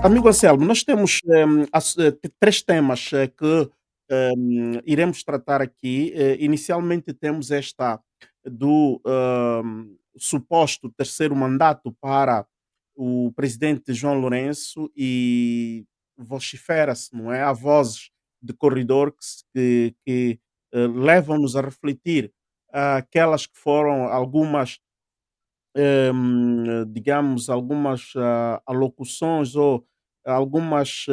Amigo Anselmo, nós temos três temas que iremos tratar aqui. Inicialmente, temos esta do suposto terceiro mandato para o presidente João Lourenço e vocifera-se, não é? Há vozes de corredor que levam-nos a refletir aquelas que foram algumas digamos, algumas alocuções ou algumas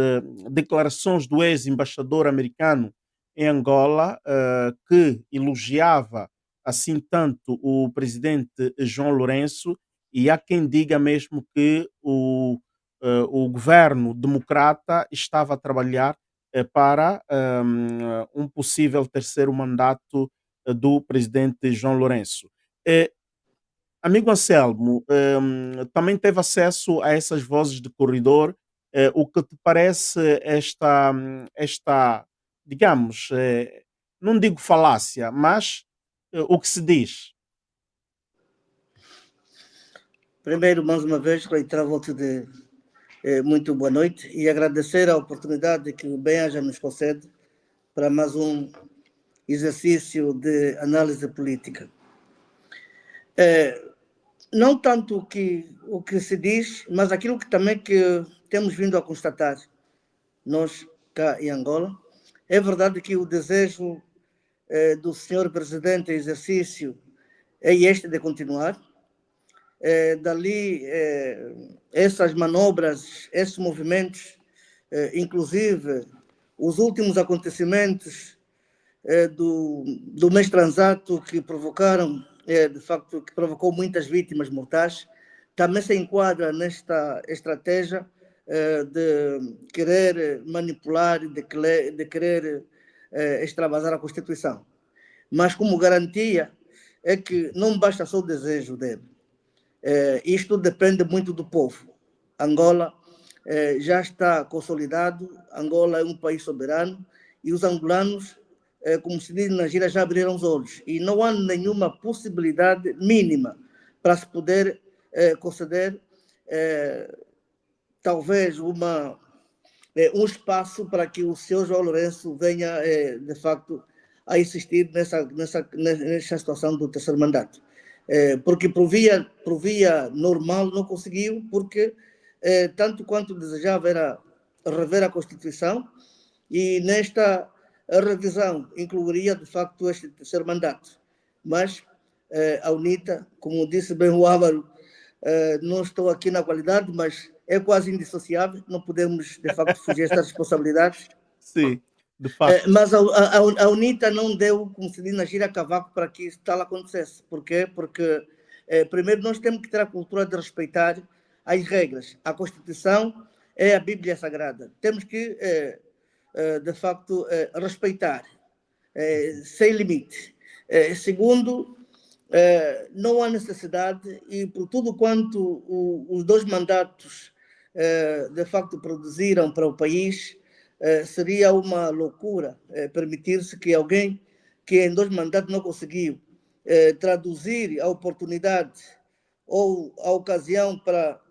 declarações do ex-embaixador americano em Angola, que elogiava assim tanto o presidente João Lourenço, e há quem diga mesmo que o governo democrata estava a trabalhar para um possível terceiro mandato do presidente João Lourenço. Eh, Amigo Anselmo, também teve acesso a essas vozes de corredor. O que te parece esta, digamos, não digo falácia, mas o que se diz? Primeiro, mais uma vez, reiterar a volta de muito boa noite e agradecer a oportunidade que o Benja nos concede para mais um exercício de análise política. Não tanto o que se diz, mas aquilo que também que temos vindo a constatar, nós cá em Angola. É verdade que o desejo do senhor presidente em exercício é este de continuar. Dali, essas manobras, esses movimentos, inclusive os últimos acontecimentos do mês transato que provocaram, de facto, que provocou muitas vítimas mortais, também se enquadra nesta estratégia de querer manipular, de querer extravasar a Constituição. Mas como garantia é que não basta só o desejo dele. Isto depende muito do povo. Angola já está consolidado, Angola é um país soberano e os angolanos, como se diz na gíria, já abriram os olhos e não há nenhuma possibilidade mínima para se poder conceder talvez um espaço para que o senhor João Lourenço venha, de facto, a insistir nessa situação do terceiro mandato. Porque por via normal não conseguiu, porque tanto quanto desejava era rever a Constituição e nesta revisão incluiria, de facto, este terceiro mandato. Mas a UNITA, como disse bem o Álvaro, não estou aqui na qualidade, mas é quase indissociável, não podemos, de facto, fugir a estas responsabilidades. Sim, de facto. Mas a UNITA não deu, como se diz na gíria, cavaco para que isso tal acontecesse. Por quê? Porque, primeiro, nós temos que ter a cultura de respeitar as regras. A Constituição é a Bíblia Sagrada. Temos que, de facto, respeitar, sem limite. Segundo, não há necessidade, e por tudo quanto os dois mandatos, de facto, produziram para o país, seria uma loucura permitir-se que alguém que em dois mandatos não conseguiu traduzir a oportunidade ou a ocasião para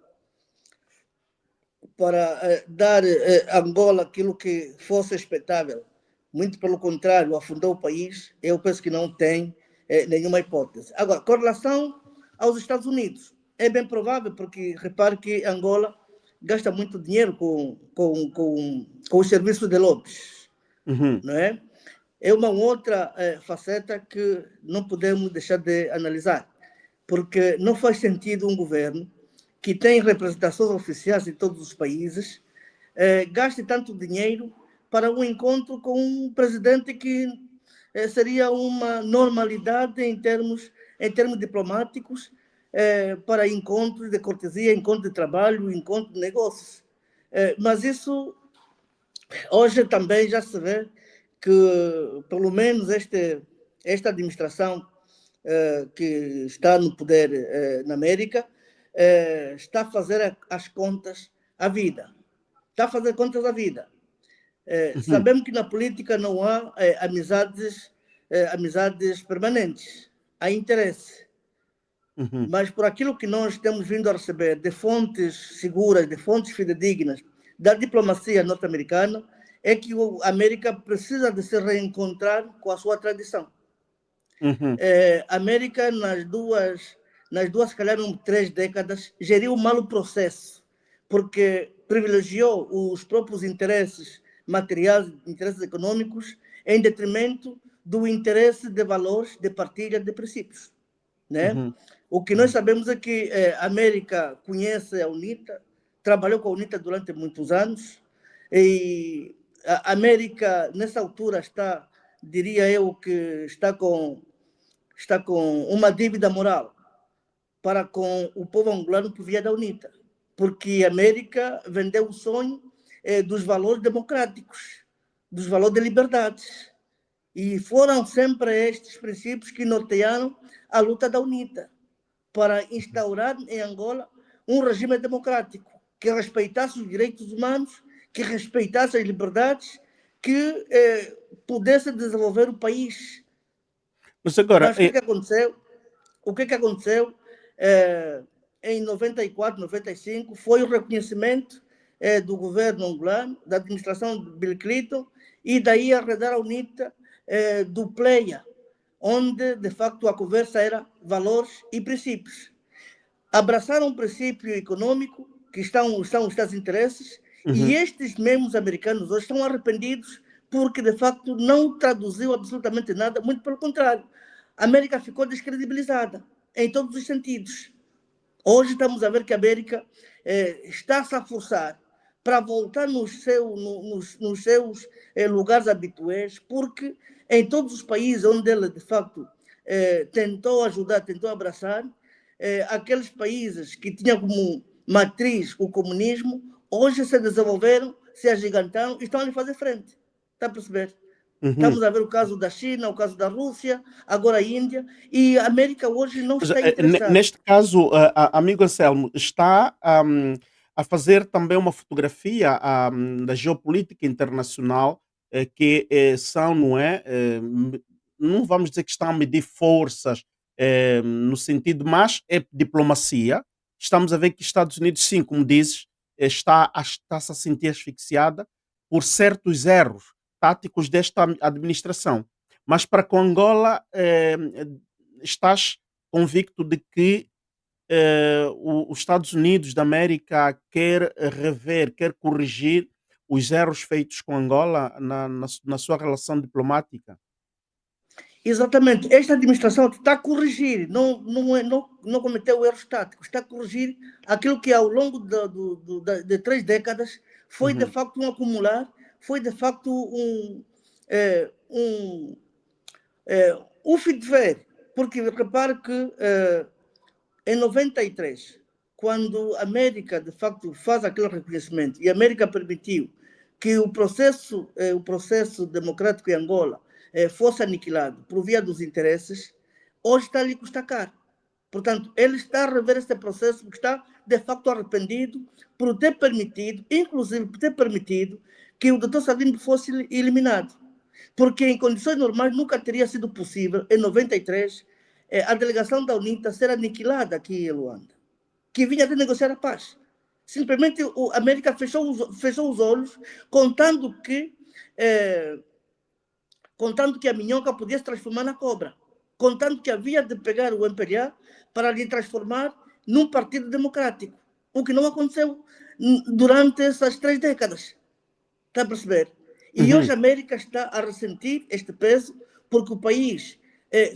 dar a Angola aquilo que fosse expectável. Muito pelo contrário, afundou o país. Eu penso que não tem nenhuma hipótese. Agora, com relação aos Estados Unidos, é bem provável, porque repare que Angola gasta muito dinheiro com os serviços de lobbies, Uhum. não é? É uma outra faceta que não podemos deixar de analisar, porque não faz sentido um governo que tem representações oficiais em todos os países gaste tanto dinheiro para um encontro com um presidente que seria uma normalidade em termos diplomáticos, para encontros de cortesia, encontro de trabalho, encontro de negócios. Mas isso hoje também já se vê que, pelo menos, esta administração que está no poder na América está a fazer as contas à vida. Está a fazer contas à vida. Sabemos que na política não há amizades permanentes. Há interesse. Uhum. Mas por aquilo que nós temos vindo a receber de fontes seguras, de fontes fidedignas, da diplomacia norte-americana é que a América precisa de se reencontrar com a sua tradição. A América, nas duas, se calhar, 3 décadas, geriu mal o processo, porque privilegiou os próprios interesses materiais, interesses econômicos, em detrimento do interesse de valores, de partilha de princípios. Né? O que nós sabemos é que a América conhece a UNITA, trabalhou com a UNITA durante muitos anos, e a América, nessa altura, está, diria eu, que está com uma dívida moral para com o povo angolano por via da UNITA, porque a América vendeu o sonho dos valores democráticos, dos valores de liberdades, e foram sempre estes princípios que nortearam a luta da UNITA para instaurar em Angola um regime democrático que respeitasse os direitos humanos, que respeitasse as liberdades, que pudesse desenvolver o país. Mas agora... Mas o que aconteceu? O que aconteceu em 94, 95 foi o reconhecimento do governo angolano, da administração de Bill Clinton, e daí arredar a UNITA do Pleia, onde, de facto, a conversa era valores e princípios. Abraçaram um princípio econômico, que estão os Estados interesses, e estes mesmos americanos hoje estão arrependidos porque, de facto, não traduziu absolutamente nada, muito pelo contrário. A América ficou descredibilizada em todos os sentidos. Hoje estamos a ver que a América está-se a forçar para voltar nos seus lugares habituais, porque em todos os países onde ela, de facto, tentou ajudar, tentou abraçar, aqueles países que tinham como matriz o comunismo, hoje se desenvolveram, se agigantaram e estão a lhe fazer frente. Está a perceber? Estamos a ver o caso da China, o caso da Rússia, agora a Índia, e a América hoje não está interessada. Neste caso, amigo Anselmo, está a fazer também uma fotografia da geopolítica internacional, que são, não é? Não vamos dizer que estão a medir forças no sentido, mas é diplomacia. Estamos a ver que Estados Unidos, sim, como dizes, está-se a sentir asfixiada por certos erros táticos desta administração. Mas para com Angola, estás convicto de que os Estados Unidos da América quer rever, quer corrigir os erros feitos com Angola na sua relação diplomática? Exatamente. Esta administração está a corrigir, não cometeu erros táticos, está a corrigir aquilo que ao longo de 3 décadas foi de facto um acumular, foi de facto um fim de ver. Porque repare que em 93, quando a América de facto faz aquele reconhecimento e a América permitiu que o processo democrático em Angola fosse aniquilado por via dos interesses, hoje está ali custar caro. Portanto, ele está a rever este processo porque está, de facto, arrependido por ter permitido, inclusive por ter permitido, que o Dr. Savimbi fosse eliminado. Porque em condições normais nunca teria sido possível, em 93, a delegação da UNITA ser aniquilada aqui em Luanda, que vinha de negociar a paz. Simplesmente a América fechou os olhos, contando que a minhoca podia se transformar na cobra, contando que havia de pegar o MPLA para lhe transformar num partido democrático, o que não aconteceu durante essas 3 décadas. Está a perceber? E hoje a América está a ressentir este peso porque o país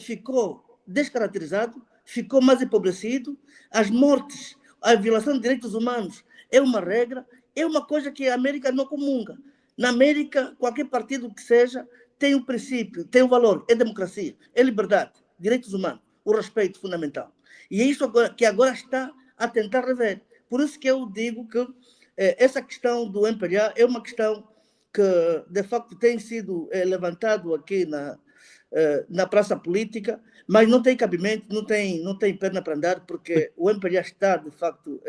ficou descaracterizado, ficou mais empobrecido, as mortes, a violação de direitos humanos é uma regra, é uma coisa que a América não comunga. Na América, qualquer partido que seja tem um princípio, tem um valor, é democracia, é liberdade, direitos humanos, o respeito fundamental. E é isso que agora está a tentar rever. Por isso que eu digo que essa questão do MPLA é uma questão que, de facto, tem sido levantado aqui na praça política, mas não tem cabimento, não tem perna para andar, porque o MPLA está, de facto,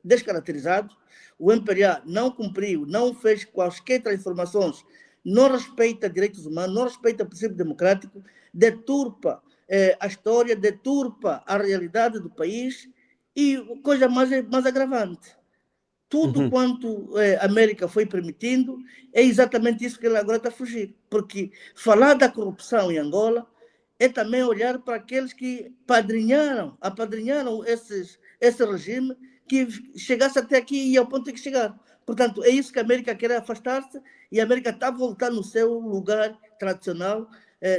descaracterizado, o MPLA não cumpriu, não fez quaisquer transformações, não respeita direitos humanos, não respeita o princípio democrático, deturpa a história, deturpa a realidade do país e coisa mais agravante. tudo uhum, quanto a América foi permitindo, é exatamente isso que ele agora está a fugir. Porque falar da corrupção em Angola é também olhar para aqueles que apadrinharam esse regime que chegasse até aqui e ao ponto de que chegar. Portanto, é isso que a América quer afastar-se e a América está a voltar no seu lugar tradicional,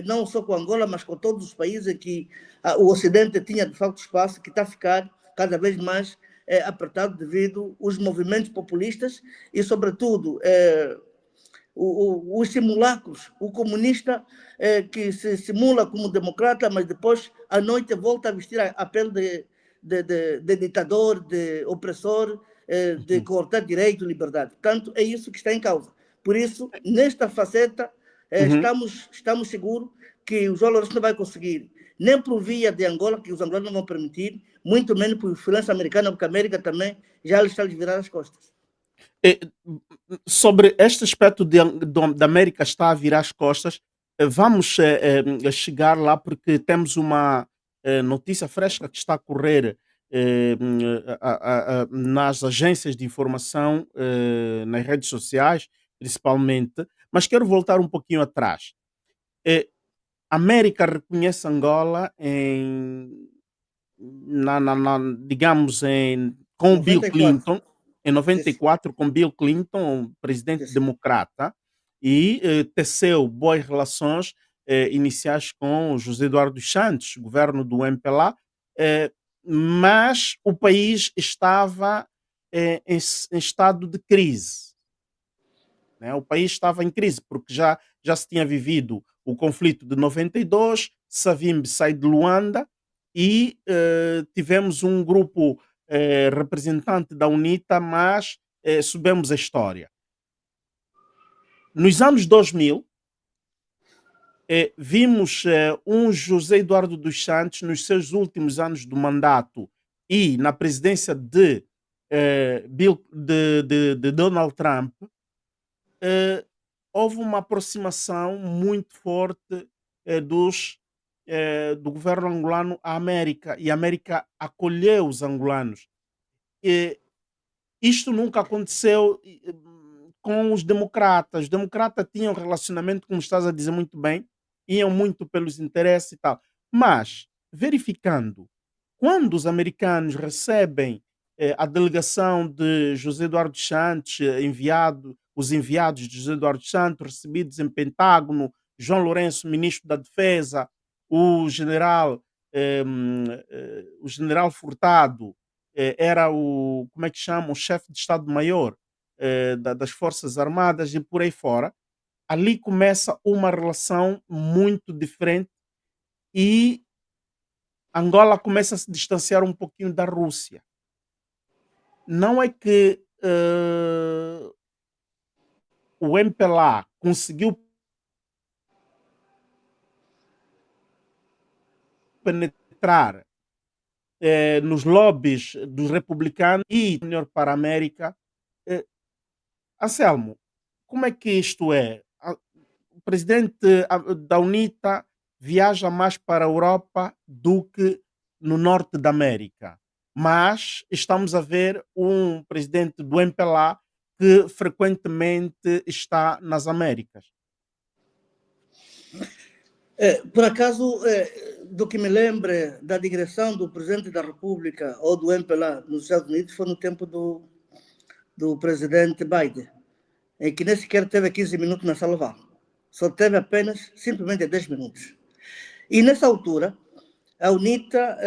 não só com Angola, mas com todos os países em que o Ocidente tinha de facto espaço, que está a ficar cada vez mais apertado devido aos movimentos populistas e, sobretudo, os simulacros. O comunista que se simula como democrata, mas depois, à noite, volta a vestir a pele de ditador, de opressor, de uhum. cortar direito e liberdade. Portanto, é isso que está em causa. Por isso, nesta faceta, Uhum. estamos seguros que o João Lourenço não vai conseguir, nem por via de Angola, que os angolanos não vão permitir, muito menos por influência americana, porque a América também já lhe está a virar as costas. Eh, Sobre este aspecto da América está a virar as costas, vamos chegar lá porque temos uma notícia fresca que está a correr nas agências de informação, nas redes sociais, principalmente, mas quero voltar um pouquinho atrás. Eh, a América reconhece Angola digamos, com Bill 94. Clinton, em Sim, sim, 94, com Bill Clinton, presidente sim, sim. democrata, e teceu boas relações iniciais com o José Eduardo dos Santos, governo do MPLA, eh, mas o país estava em estado de crise, né? O país estava em crise, porque já se tinha vivido o conflito de 92, Savimbi sai de Luanda e tivemos um grupo representante da UNITA, mas soubemos a história. Nos anos 2000, vimos um José Eduardo dos Santos, nos seus últimos anos do mandato e na presidência de Donald Trump, eh, houve uma aproximação muito forte do governo angolano à América e a América acolheu os angolanos. E isto nunca aconteceu com os democratas. Os democratas tinham relacionamento, como estás a dizer muito bem, iam muito pelos interesses e tal. Mas, verificando, quando os americanos recebem a delegação de José Eduardo dos Santos, os enviados de José Eduardo dos Santos, recebidos em Pentágono, João Lourenço, ministro da Defesa, o general, o general Furtado, era como é que chama? O chefe de Estado-Maior das Forças Armadas e por aí fora. Ali começa uma relação muito diferente e Angola começa a se distanciar um pouquinho da Rússia. Não é que o MPLA conseguiu penetrar nos lobbies dos republicanos e melhor para a América. Eh, Anselmo, como é que isto é? O presidente da UNITA viaja mais para a Europa do que no norte da América. Mas estamos a ver um presidente do MPLA que frequentemente está nas Américas. Por acaso, do que me lembre da digressão do presidente da República ou do MPLA nos Estados Unidos foi no tempo do presidente Biden, em que nem sequer teve 15 minutos na sala oval. Só teve apenas, simplesmente, 10 minutos. E nessa altura, a UNITA,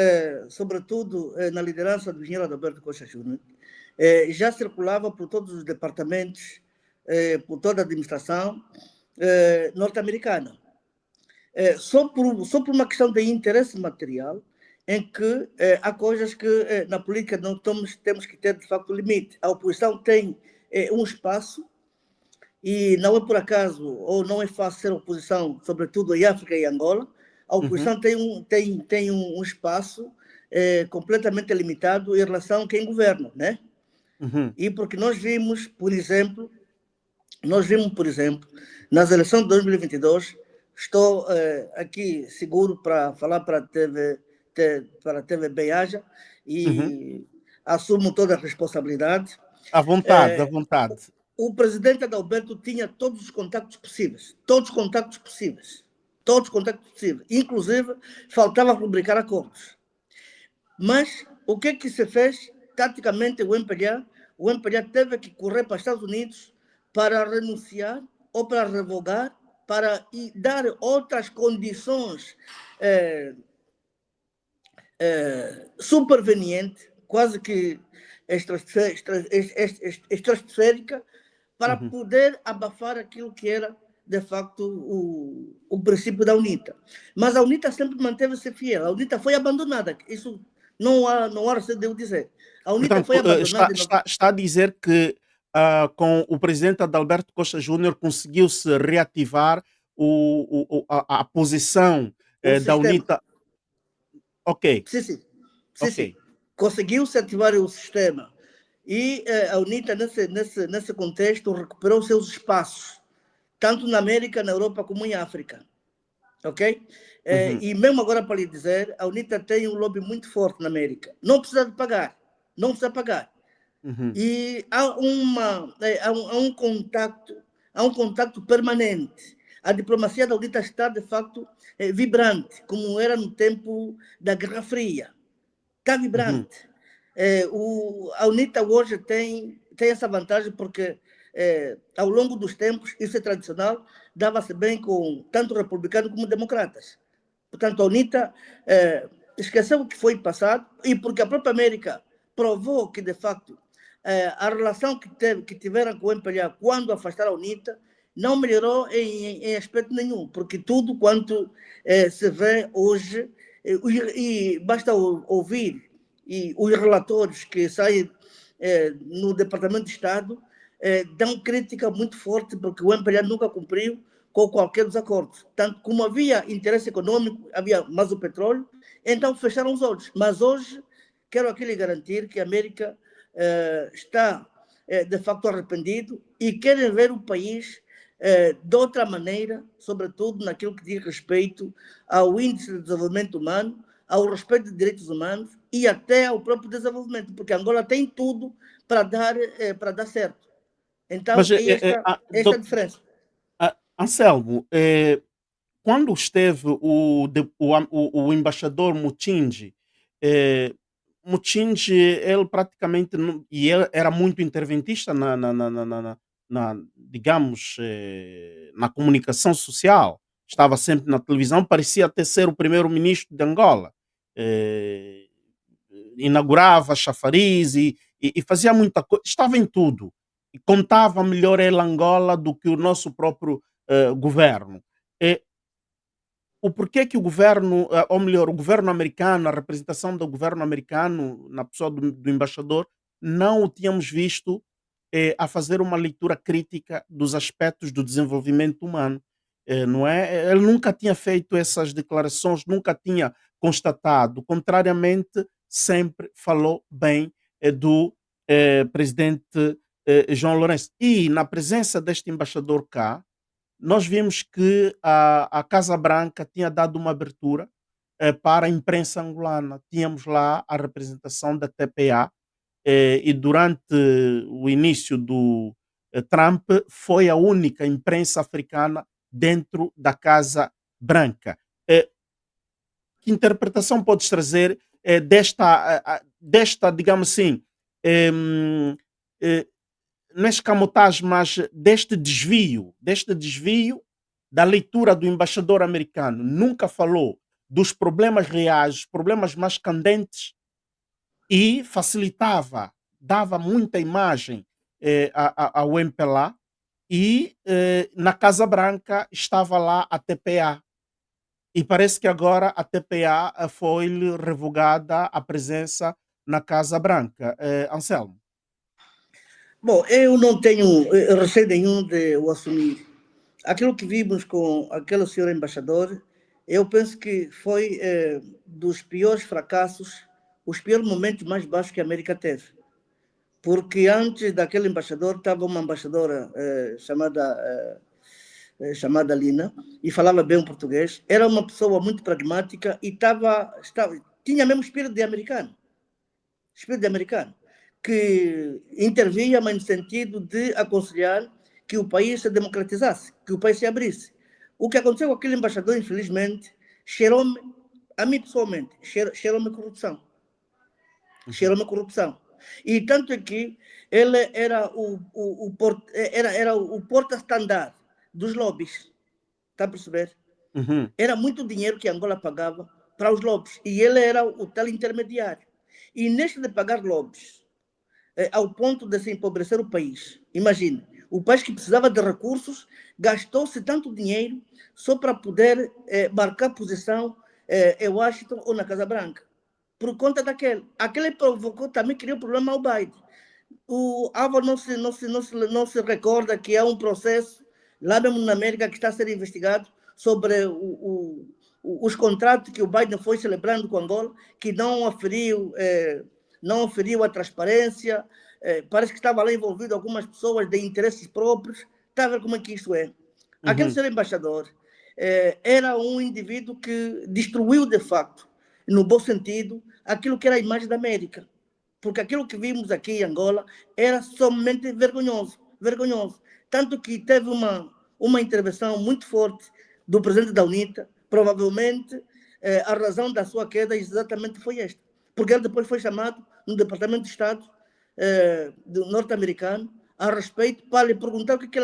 sobretudo na liderança do engenheiro Adalberto Costa Júnior, já circulava por todos os departamentos, por toda a administração norte-americana. Só por uma questão de interesse material, em que há coisas que na política não temos que ter, de facto, limite. A oposição tem um espaço, e não é por acaso, ou não é fácil ser oposição, sobretudo em África e Angola. A Uhum, oposição tem um espaço completamente limitado em relação a quem governa, né? uhum, E porque por exemplo, nas eleições de 2022, estou aqui seguro para falar para para a TV Beaja uhum, e assumo toda a responsabilidade. À vontade, à vontade. O presidente Adalberto tinha todos os contactos possíveis, todos os contactos possíveis, todos os contactos possíveis. Inclusive, faltava rubricar acordos. Mas o que se fez? Taticamente, o MPLA teve que correr para os Estados Unidos para renunciar ou para revogar, para dar outras condições supervenientes, quase que estratosférica, para poder abafar aquilo que era, de facto, o princípio da UNITA. Mas a UNITA sempre manteve-se fiel. A UNITA foi abandonada. Isso não há receio de eu dizer. A UNITA Portanto, foi abandonada. está a dizer que com o presidente Adalberto Costa Júnior conseguiu-se reativar a posição O da sistema. UNITA. Ok, Sim, sim. Sim, ok. sim. Conseguiu-se ativar o sistema. E a UNITA, nesse contexto, recuperou seus espaços, tanto na América, na Europa, como em África. Ok? E mesmo agora, para lhe dizer, a UNITA tem um lobby muito forte na América. Não precisa de pagar. Não precisa pagar. E há um contato permanente. A diplomacia da UNITA está, de facto, vibrante, como era no tempo da Guerra Fria. Está vibrante. A UNITA hoje tem essa vantagem porque, ao longo dos tempos, isso é tradicional, dava-se bem com tanto republicanos como democratas. Portanto, a UNITA esqueceu o que foi passado e porque a própria América provou que, de facto, a relação que tiveram com o MPLA quando afastaram a UNITA não melhorou em aspecto nenhum, porque tudo quanto se vê hoje, e basta ouvir os relatórios que saem no Departamento de Estado, dão crítica muito forte, porque o MPLA nunca cumpriu com qualquer dos acordos. Tanto como havia interesse econômico, havia mais o petróleo, então fecharam os olhos. Mas hoje, quero aqui lhe garantir que a América está, de facto, arrependido e querem ver o país de outra maneira, sobretudo naquilo que diz respeito ao índice de desenvolvimento humano, ao respeito de direitos humanos e até ao próprio desenvolvimento, porque Angola tem tudo para dar certo. Então, Mas, esta a diferença. Anselmo, quando esteve o embaixador Mutinji, Mutinji, ele praticamente, e ele era muito interventista digamos, na comunicação social, estava sempre na televisão, parecia até ser o primeiro-ministro de Angola. Eh, Inaugurava chafariz e fazia muita coisa, estava em tudo. E contava melhor ele Angola do que o nosso próprio governo. Eh, o porquê que o governo, ou melhor, o governo americano, a representação do governo americano, na pessoa do embaixador, não o tínhamos visto a fazer uma leitura crítica dos aspectos do desenvolvimento humano, não é? Ele nunca tinha feito essas declarações, nunca tinha constatado, contrariamente, sempre falou bem do presidente João Lourenço. E na presença deste embaixador cá, nós vimos que a Casa Branca tinha dado uma abertura para a imprensa angolana. Tínhamos lá a representação da TPA e durante o início do Trump foi a única imprensa africana dentro da Casa Branca. Que interpretação podes trazer desta, digamos assim, em, eh, não é escamotagem, mas deste desvio da leitura do embaixador americano? Nunca falou dos problemas reais, os problemas mais candentes e facilitava, dava muita imagem ao MPLA e na Casa Branca estava lá a TPA. E parece que agora a TPA foi-lhe revogada a presença na Casa Branca. Anselmo. Bom, eu não tenho receio nenhum de o assumir. Aquilo que vimos com aquele senhor embaixador, eu penso que foi dos piores fracassos, os piores momentos mais baixos que a América teve. Porque antes daquele embaixador estava uma embaixadora chamada Lina, e falava bem o português, era uma pessoa muito pragmática e tinha mesmo espírito de americano. Espírito de americano. que intervinha, mas no sentido de aconselhar que o país se democratizasse, que o país se abrisse. O que aconteceu com aquele embaixador, infelizmente, cheirou-me, a mim pessoalmente, cheirou-me corrupção. Uhum. Cheirou-me corrupção. E tanto é que ele era era o porta-estandarte dos lobbies. Está a perceber? Uhum. Era muito dinheiro que Angola pagava para os lobbies. E ele era o tal intermediário. E neste de pagar lobbies, ao ponto de se empobrecer o país, imagine, o país que precisava de recursos gastou-se tanto dinheiro só para poder marcar posição em Washington ou na Casa Branca. Por conta daquele. Aquele provocou, também criou problema ao Biden. O Álvaro não se recorda que há um processo lá mesmo na América que está a ser investigado sobre os contratos que o Biden foi celebrando com Angola, que não oferiu a transparência, parece que estava lá envolvido algumas pessoas de interesses próprios. Está a ver como é que isto é? Aquele Uhum. senhor embaixador era um indivíduo que destruiu, de facto, no bom sentido, aquilo que era a imagem da América. Porque aquilo que vimos aqui em Angola era somente vergonhoso, vergonhoso. Tanto que teve uma intervenção muito forte do presidente da UNITA, provavelmente a razão da sua queda exatamente foi esta. Porque ele depois foi chamado no Departamento de Estado norte-americano a respeito para lhe perguntar o que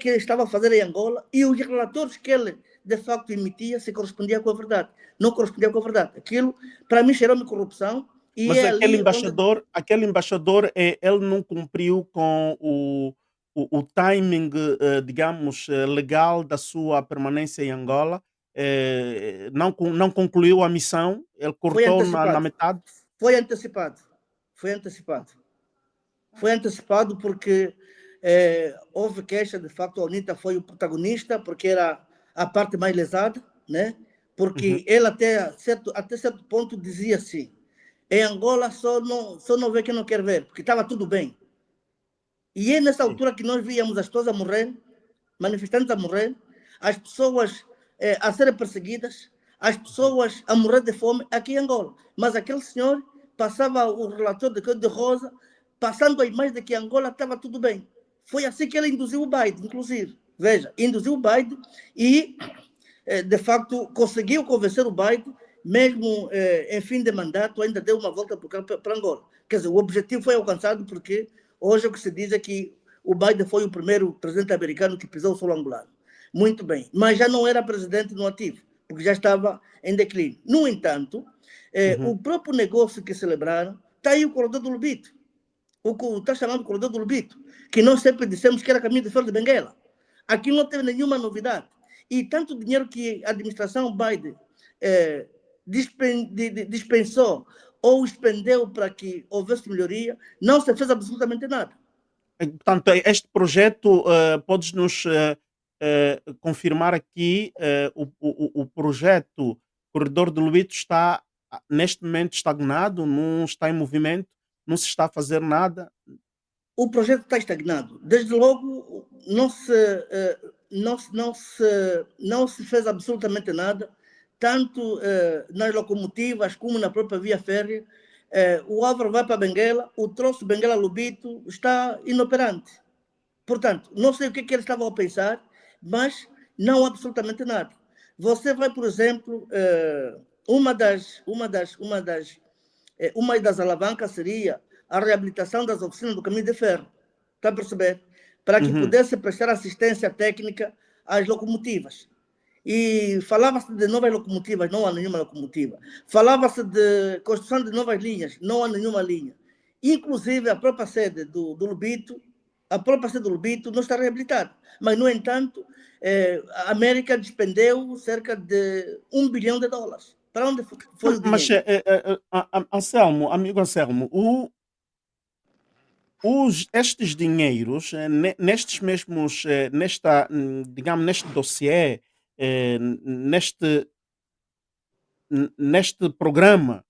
ele estava a fazer em Angola, e os relatores que ele de facto emitia se correspondia com a verdade. Não correspondia com a verdade. Aquilo, para mim, cheirou-me corrupção, e Mas é ali onde. aquele embaixador, ele não cumpriu com o timing, digamos, legal da sua permanência em Angola, não concluiu a missão, ele Foi cortou na antecipado. metade. Foi antecipado. Foi antecipado. Foi antecipado porque houve queixa, de facto, a UNITA foi o protagonista, porque era a parte mais lesada, né? Uhum. Porque ele até certo ponto dizia assim: em Angola só não vê quem não quer ver, porque estava tudo bem. E é nessa Sim. altura que nós víamos as pessoas a morrer, manifestantes a morrer, as pessoas a serem perseguidas, as Uhum. pessoas a morrer de fome aqui em Angola. Mas aquele senhor passava o relator de Código de Rosa, passando a imagem de que Angola estava tudo bem. Foi assim que ele induziu o Biden, inclusive. Veja, induziu o Biden e, de facto, conseguiu convencer o Biden, mesmo em fim de mandato, ainda deu uma volta para Angola. Quer dizer, o objetivo foi alcançado porque hoje o que se diz é que o Biden foi o primeiro presidente americano que pisou o solo angolano. Muito bem, mas já não era presidente no ativo, porque já estava em declínio. No entanto, o Uhum. próprio negócio que celebraram, está aí o corredor do Lubito, o que está chamando de corredor do Lubito, que nós sempre dissemos que era caminho de Ferro de Benguela. Aqui não teve nenhuma novidade. E tanto dinheiro que a administração Biden dispensou ou expendeu para que houvesse melhoria, não se fez absolutamente nada. Portanto, este projeto, podes-nos confirmar aqui, o projeto Corredor do Lobito está neste momento estagnado, não está em movimento, não se está a fazer nada. O projeto está estagnado. Desde logo, não se fez absolutamente nada, tanto nas locomotivas como na própria via férrea. O Álvaro vai para Benguela, o troço Benguela-Lubito está inoperante. Portanto, não sei o que eles estavam a pensar, mas não absolutamente nada. Você vai, por exemplo, uma das alavancas seria a reabilitação das oficinas do caminho de ferro. Está a perceber? Para que Uhum. pudesse prestar assistência técnica às locomotivas. E falava-se de novas locomotivas, não há nenhuma locomotiva. Falava-se de construção de novas linhas, não há nenhuma linha. Inclusive, a própria sede do Lubito não está reabilitada. Mas, no entanto, a América despendeu cerca de US$ 1 bilhão. Para onde foi o Mas, dinheiro? Anselmo, amigo Anselmo, estes dinheiros, nestes mesmos, digamos, neste dossiê, neste, neste programa,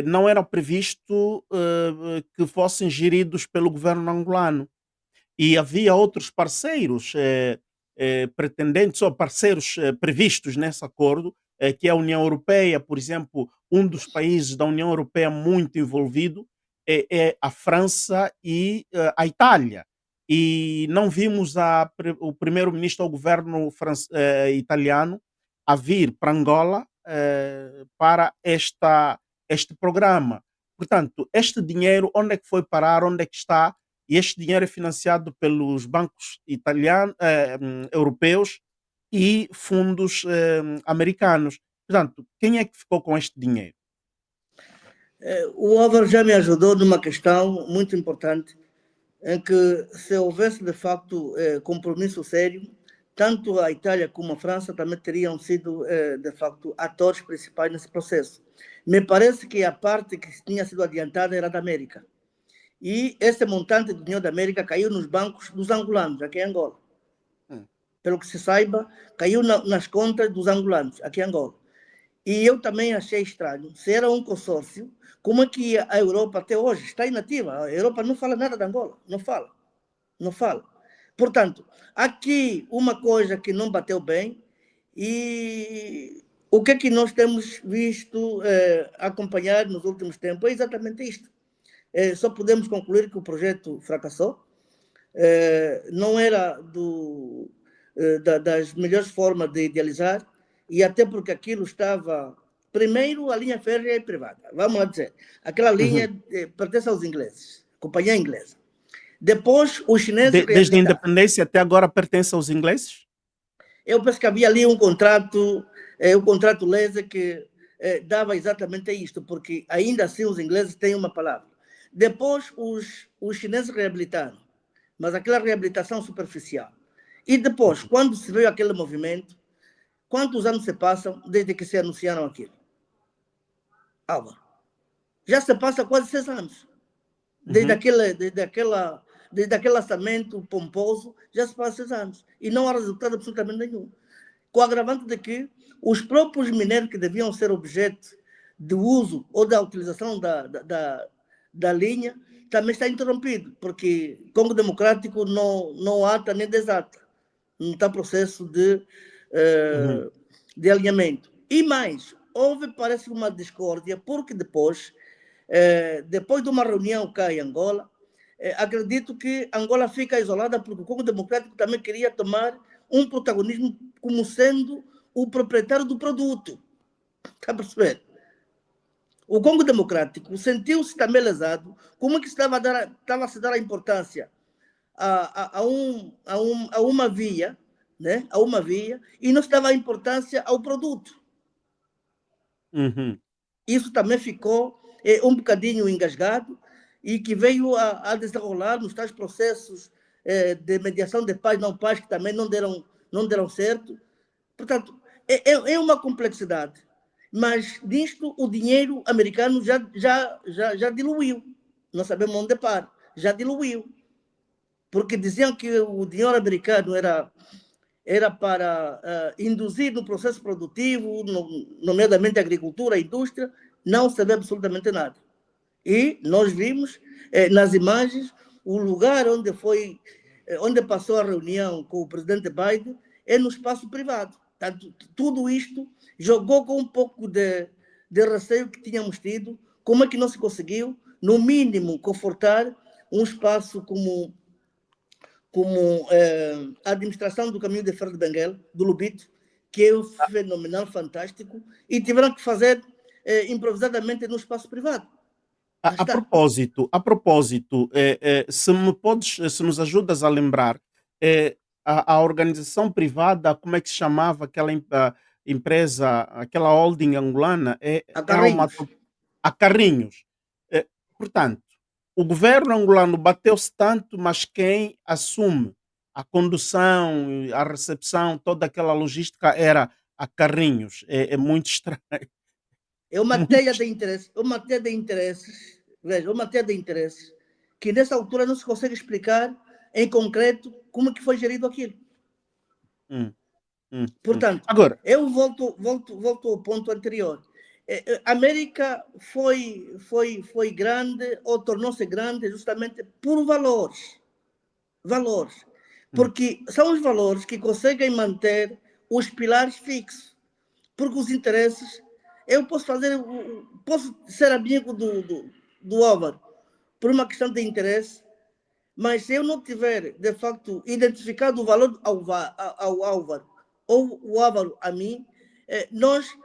não era previsto que fossem geridos pelo governo angolano. E havia outros parceiros pretendentes ou parceiros previstos nesse acordo, que é a União Europeia, por exemplo, um dos países da União Europeia muito envolvido, é a França e a Itália. E não vimos o primeiro-ministro ao governo italiano a vir para Angola para este programa. Portanto, este dinheiro, onde é que foi parar, onde é que está? E este dinheiro é financiado pelos bancos europeus e fundos americanos. Portanto, quem é que ficou com este dinheiro? O Álvaro já me ajudou numa questão muito importante, em que se houvesse de facto compromisso sério, tanto a Itália como a França também teriam sido de facto atores principais nesse processo. Me parece que a parte que tinha sido adiantada era da América. E esse montante do dinheiro da América caiu nos bancos dos angolanos, aqui em Angola. Pelo que se saiba, caiu nas contas dos angolanos, aqui em Angola. E eu também achei estranho, se era um consórcio, como é que a Europa até hoje está inativa? A Europa não fala nada de Angola, não fala, não fala. Portanto, aqui uma coisa que não bateu bem, e o que é que nós temos visto acompanhar nos últimos tempos é exatamente isto. Só podemos concluir que o projeto fracassou, não era das melhores formas de idealizar, e até porque aquilo estava, primeiro, a linha férrea é privada, vamos lá dizer, aquela linha pertence aos ingleses, companhia inglesa. Depois, os chineses Desde a reabilitaram. independência até agora pertence aos ingleses? Eu penso que havia ali um contrato lesa que dava exatamente isto, porque ainda assim os ingleses têm uma palavra. Depois, os chineses reabilitaram, mas aquela reabilitação superficial. E depois, quando se veio aquele movimento, quantos anos se passam desde que se anunciaram aquilo? Álvaro, já se passa quase 6 anos. Desde aquele lançamento pomposo, já se passa 6 anos. E não há resultado absolutamente nenhum. Com o agravante de que os próprios minérios que deviam ser objeto de uso ou da utilização da linha também está interrompido, porque Congo Democrático não ata nem desata, não está processo de alinhamento. E mais, houve, parece, uma discórdia, porque depois de uma reunião cá em Angola, acredito que Angola fica isolada porque o Congo Democrático também queria tomar um protagonismo como sendo o proprietário do produto. Está a perceber? O Congo Democrático sentiu-se também lesado, como que estava a se dar a importância a uma via, né? A uma via, e não se dava a importância ao produto. Isso também ficou um bocadinho engasgado e que veio a desenrolar nos tais processos de mediação de paz não paz que também não deram certo. Portanto, é uma complexidade. Mas nisto o dinheiro americano já diluiu. Não sabemos onde para. Já diluiu. Porque diziam que o dinheiro americano era para induzir no processo produtivo, nomeadamente a agricultura, a indústria, não se vê absolutamente nada. E nós vimos nas imagens o lugar onde passou a reunião com o presidente Biden é no espaço privado. Portanto, tudo isto jogou com um pouco de receio que tínhamos tido. Como é que não se conseguiu, no mínimo, confortar um espaço como a administração do Caminho de Ferro de Benguela, do Lubito, que é fenomenal, fantástico, e tiveram que fazer improvisadamente no espaço privado. A propósito, se nos ajudas a lembrar, a organização privada, como é que se chamava aquela empresa, aquela holding angolana, A era Carrinhos. a Carrinhos. Portanto, o governo angolano bateu-se tanto, mas quem assume a condução, a recepção, toda aquela logística era a Carrinhos. É muito estranho. É uma teia de interesses, veja, uma teia de interesses que nessa altura não se consegue explicar em concreto como que foi gerido aquilo. Portanto, agora, eu volto ao ponto anterior. A América foi grande ou tornou-se grande justamente por valores. Valores. Porque são os valores que conseguem manter os pilares fixos. Porque os interesses, eu posso ser amigo do Álvaro, por uma questão de interesse, mas se eu não tiver, de facto, identificado o valor ao Álvaro, ou o Álvaro a mim, nós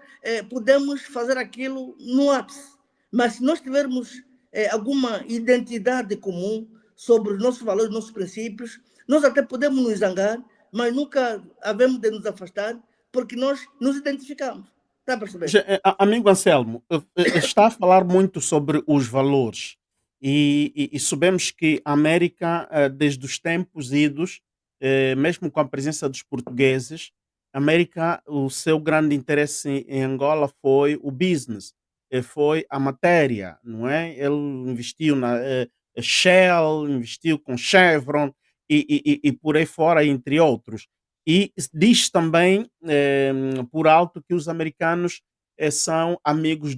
podemos fazer aquilo no ápice. Mas se nós tivermos alguma identidade comum sobre os nossos valores, nossos princípios, nós até podemos nos zangar, mas nunca havemos de nos afastar, porque nós nos identificamos. Está a perceber? Amigo Anselmo, está a falar muito sobre os valores e sabemos que a América, desde os tempos idos, mesmo com a presença dos portugueses, a América, o seu grande interesse em Angola foi o business, foi a matéria, não é? Ele investiu na Shell, investiu com Chevron e por aí fora, entre outros. E diz também, por alto, que os americanos são amigos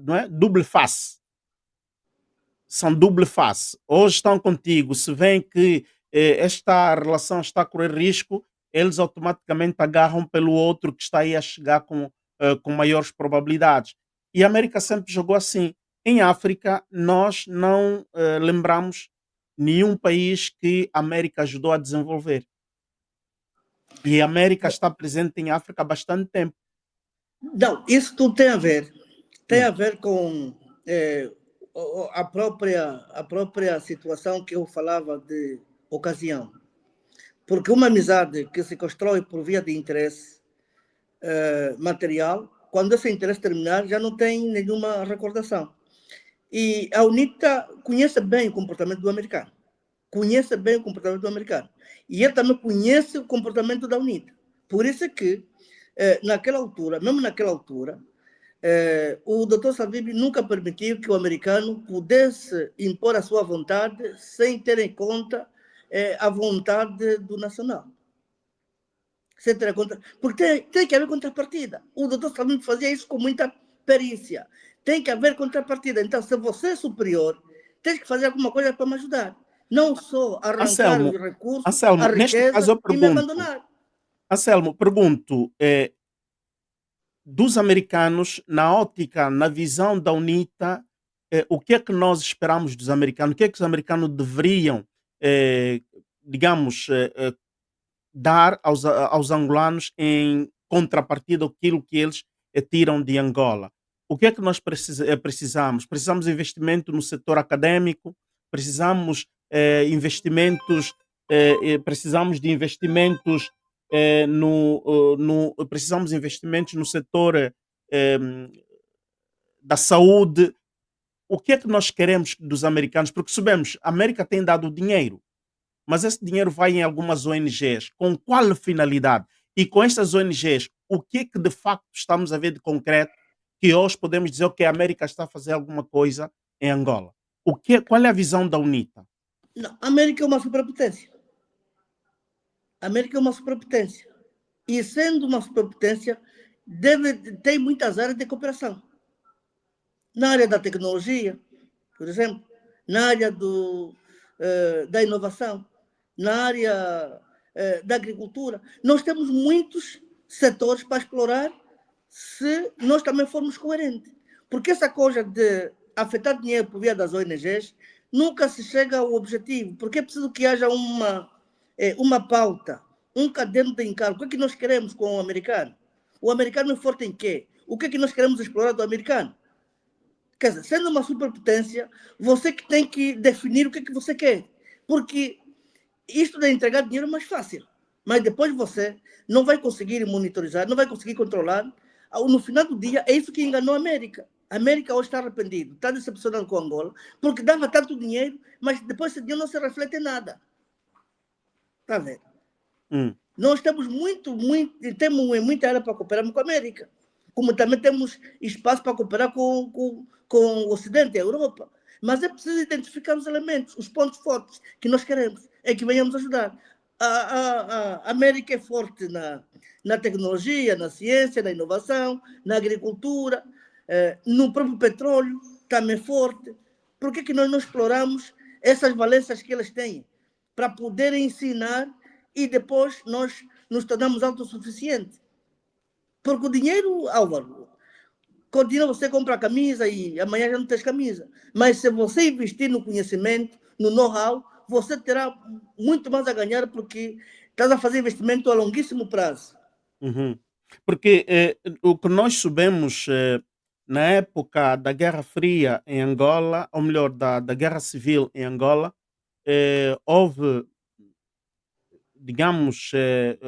não é? Double face. São double face. Hoje estão contigo, se veem que esta relação está a correr risco, eles automaticamente agarram pelo outro que está aí a chegar com maiores probabilidades. E a América sempre jogou assim. Em África, nós não lembramos nenhum país que a América ajudou a desenvolver. E a América está presente em África há bastante tempo. Não, isso tudo tem a ver. Tem Hum. a ver com a própria situação que eu falava de ocasião. Porque uma amizade que se constrói por via de interesse material, quando esse interesse terminar, já não tem nenhuma recordação. E a UNITA conhece bem o comportamento do americano. Conhece bem o comportamento do americano. E ele também conhece o comportamento da UNITA. Por isso é que, naquela altura, mesmo naquela altura, o Dr. Savimbi nunca permitiu que o americano pudesse impor a sua vontade sem ter em conta a vontade do nacional. Sem ter em conta, porque tem que haver contrapartida. O Dr. Savimbi fazia isso com muita perícia. Tem que haver contrapartida. Então, se você é superior, tem que fazer alguma coisa para me ajudar. Não só arrancar Anselmo, os recursos, a Anselmo, neste caso riqueza eu e me pergunto, abandonar. Anselmo, pergunto, dos americanos, na ótica, na visão da UNITA, o que é que nós esperamos dos americanos? O que é que os americanos deveriam, eh, digamos, dar aos angolanos em contrapartida daquilo que eles tiram de Angola? O que é que nós precisamos? Precisamos de investimento no setor acadêmico, precisamos precisamos de investimentos precisamos de investimentos no setor da saúde. O que é que nós queremos dos americanos? Porque sabemos, a América tem dado dinheiro, mas esse dinheiro vai em algumas ONGs. Com qual finalidade? E com estas ONGs, o que é que de facto estamos a ver de concreto que hoje podemos dizer que a América está a fazer alguma coisa em Angola? Qual é a visão da UNITA? Não, a América é uma superpotência. A América é uma superpotência. E sendo uma superpotência, tem muitas áreas de cooperação. Na área da tecnologia, por exemplo, na área da inovação, na área da agricultura. Nós temos muitos setores para explorar se nós também formos coerentes. Porque essa coisa de afetar dinheiro por via das ONGs nunca se chega ao objetivo, porque é preciso que haja uma pauta, um caderno de encargo. O que é que nós queremos com o americano? O americano é forte em quê? O que é que nós queremos explorar do americano? Quer dizer, sendo uma superpotência, você que tem que definir o que é que você quer. Porque isto de entregar dinheiro é mais fácil. Mas depois você não vai conseguir monitorizar, não vai conseguir controlar. No final do dia, é isso que enganou a América. A América hoje está arrependido, está decepcionado com Angola, porque dava tanto dinheiro, mas depois esse dinheiro não se reflete em nada. Está vendo? Nós temos temos muita área para cooperar com a América. Como também temos espaço para cooperar com o Ocidente, a Europa. Mas é preciso identificar os elementos, os pontos fortes que nós queremos, é que venhamos ajudar. A América é forte na tecnologia, na ciência, na inovação, na agricultura, no próprio petróleo, também é forte. Por que nós não exploramos essas valências que elas têm? Para poderem ensinar e depois nós nos tornamos autossuficientes. Porque o dinheiro, Álvaro, Continua, você compra a camisa e amanhã já não tens camisa. Mas se você investir no conhecimento, no know-how, você terá muito mais a ganhar porque estás a fazer investimento a longuíssimo prazo. Uhum. Porque o que nós sabemos na época da Guerra Fria em Angola, ou melhor, da Guerra Civil em Angola, houve, digamos,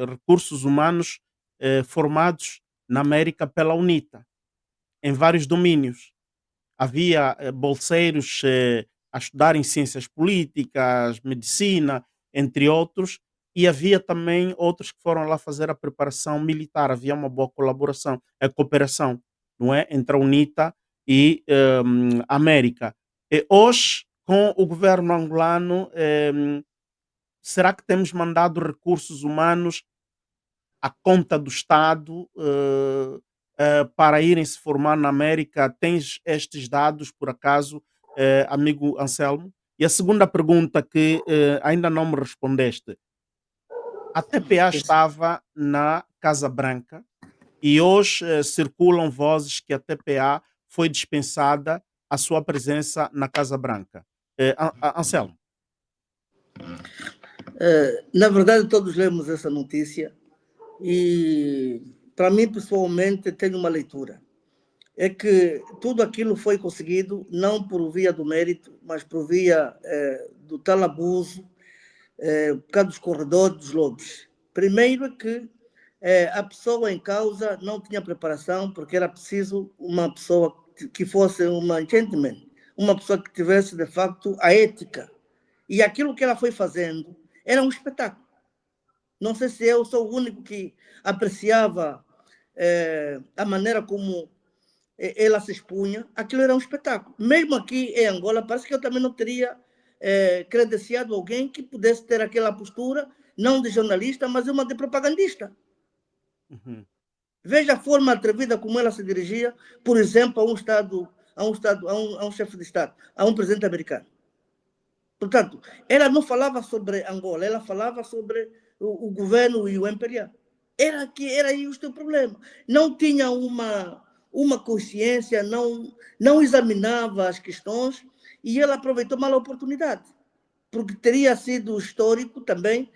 recursos humanos formados na América pela UNITA, em vários domínios. Havia bolseiros a estudar em ciências políticas, medicina, entre outros, e havia também outros que foram lá fazer a preparação militar. Havia uma boa colaboração, a cooperação, não é? Entre a UNITA e a América. E hoje, com o governo angolano, será que temos mandado recursos humanos à conta do Estado para irem se formar na América? Tens estes dados, por acaso, amigo Anselmo? E a segunda pergunta que ainda não me respondeste. A TPA estava na Casa Branca e hoje circulam vozes que a TPA foi dispensada a sua presença na Casa Branca. Anselmo. Na verdade, todos lemos essa notícia e, para mim, pessoalmente, tenho uma leitura. É que tudo aquilo foi conseguido não por via do mérito, mas por via do tal abuso, por causa dos corredores dos lobbies. Primeiro é que a pessoa em causa não tinha preparação, porque era preciso uma pessoa que fosse uma gentleman, uma pessoa que tivesse, de facto, a ética. E aquilo que ela foi fazendo era um espetáculo. Não sei se eu sou o único que apreciava a maneira como ela se expunha. Aquilo era um espetáculo. Mesmo aqui em Angola, parece que eu também não teria credenciado alguém que pudesse ter aquela postura, não de jornalista, mas uma de propagandista. Uhum. Veja a forma atrevida como ela se dirigia, por exemplo, a um chefe de Estado, a um presidente americano. Portanto, ela não falava sobre Angola, ela falava sobre o governo e o imperial. Era aí o seu problema. Não tinha uma consciência, não examinava as questões e ela aproveitou mal a oportunidade, porque teria sido histórico também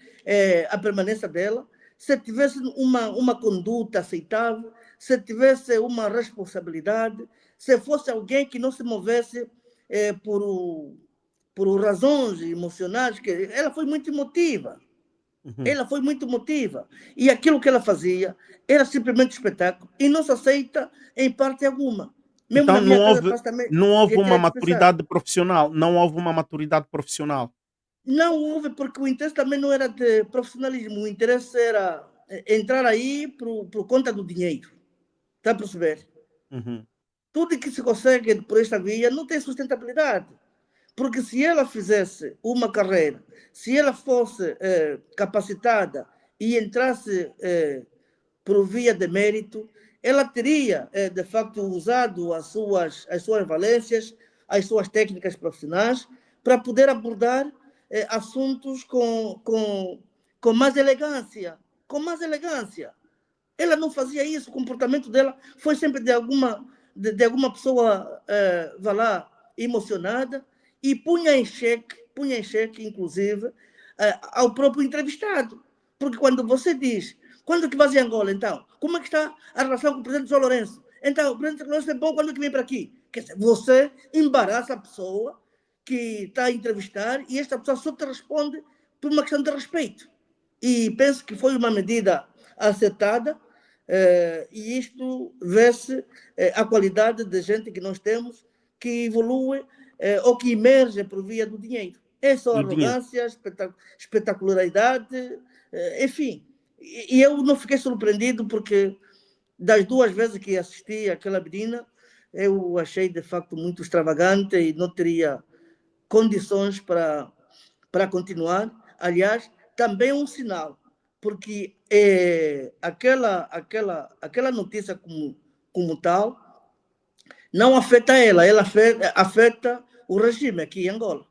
a permanência dela, se tivesse uma conduta aceitável, se tivesse uma responsabilidade, se fosse alguém que não se movesse por razões emocionais, que ela foi muito emotiva. Uhum. Ela foi muito emotiva. E aquilo que ela fazia era simplesmente espetáculo e não se aceita em parte alguma. Mesmo Então na minha casa, parece também não houve devia uma ter dispensado. maturidade profissional, não houve uma maturidade profissional. Não houve, porque o interesse também não era de profissionalismo, o interesse era entrar aí por conta do dinheiro. Está a perceber? Uhum. Tudo que se consegue por esta via não tem sustentabilidade. Porque se ela fizesse uma carreira, se ela fosse capacitada e entrasse por via de mérito, ela teria, de facto, usado as suas valências, as suas técnicas profissionais, para poder abordar assuntos com mais elegância. Com mais elegância. Ela não fazia isso, o comportamento dela foi sempre de alguma pessoa, vá lá, emocionada, e punha em xeque, inclusive, ao próprio entrevistado. Porque quando você diz, quando é que vais em Angola, então? Como é que está a relação com o presidente João Lourenço? Então, o presidente Lourenço é bom, quando é que vem para aqui? Quer dizer, você embaraça a pessoa que está a entrevistar e esta pessoa só te responde por uma questão de respeito. E penso que foi uma medida acertada, e isto vê-se a qualidade de gente que nós temos que evolui ou que emerge por via do dinheiro. É só Do dinheiro. arrogância, espetacularidade, enfim. E eu não fiquei surpreendido porque das duas vezes que assisti àquela menina, eu achei de facto muito extravagante e não teria condições para continuar. Aliás, também é um sinal, porque aquela notícia como tal não afeta ela afeta o regime aqui em Angola.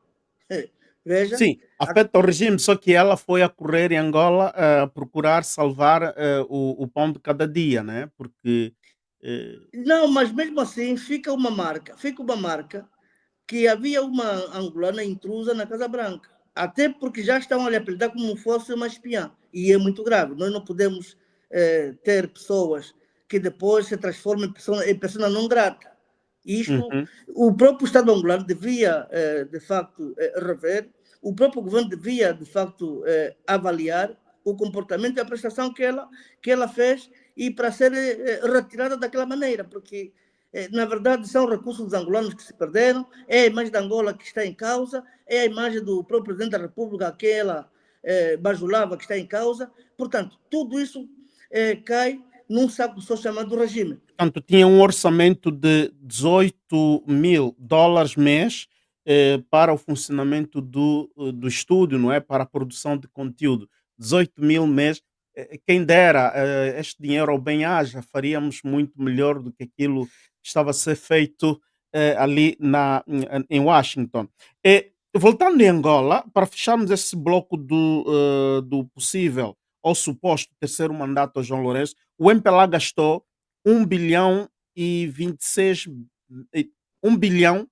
Veja, Sim, afeta o regime, só que ela foi a correr em Angola a procurar salvar o pão de cada dia, né? Porque Não, mas mesmo assim fica uma marca que havia uma angolana intrusa na Casa Branca. Até porque já estão a lhe apelidar como fosse uma espiã. E é muito grave. Nós não podemos ter pessoas que depois se transformam em pessoa não grata. Isto, Uhum. o próprio Estado angolano devia, de facto, rever, o próprio governo devia, de facto, avaliar o comportamento e a prestação que ela fez e para ser retirada daquela maneira, porque na verdade são recursos dos angolanos que se perderam, é a imagem da Angola que está em causa, é a imagem do próprio presidente da República que ela bajulava que está em causa. Portanto, tudo isso cai num saco só chamado regime. Portanto, tinha um orçamento de US$ 18.000 mês para o funcionamento do estúdio, não é? Para a produção de conteúdo. 18.000 mês. Quem dera este dinheiro ao bem-aja, faríamos muito melhor do que aquilo que estava a ser feito ali em Washington. Voltando em Angola, para fecharmos esse bloco do possível ou suposto terceiro mandato a João Lourenço, o MPLA gastou 1 bilhão e 26 1 bilhão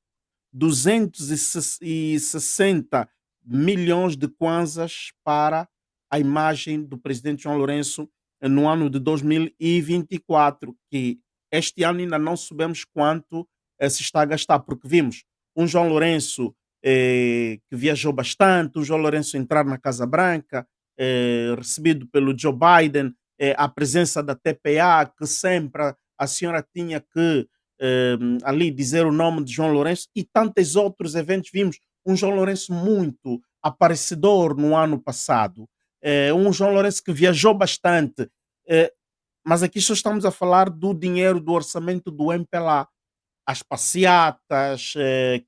260 milhões de kwanzas para a imagem do presidente João Lourenço no ano de 2024, que este ano ainda não sabemos quanto se está a gastar, porque vimos um João Lourenço que viajou bastante, um João Lourenço entrar na Casa Branca, recebido pelo Joe Biden, a presença da TPA, que sempre a senhora tinha que ali dizer o nome de João Lourenço, e tantos outros eventos. Vimos um João Lourenço muito aparecedor no ano passado, um João Lourenço que viajou bastante, eh, mas aqui só estamos a falar do dinheiro do orçamento do MPLA, as passeatas,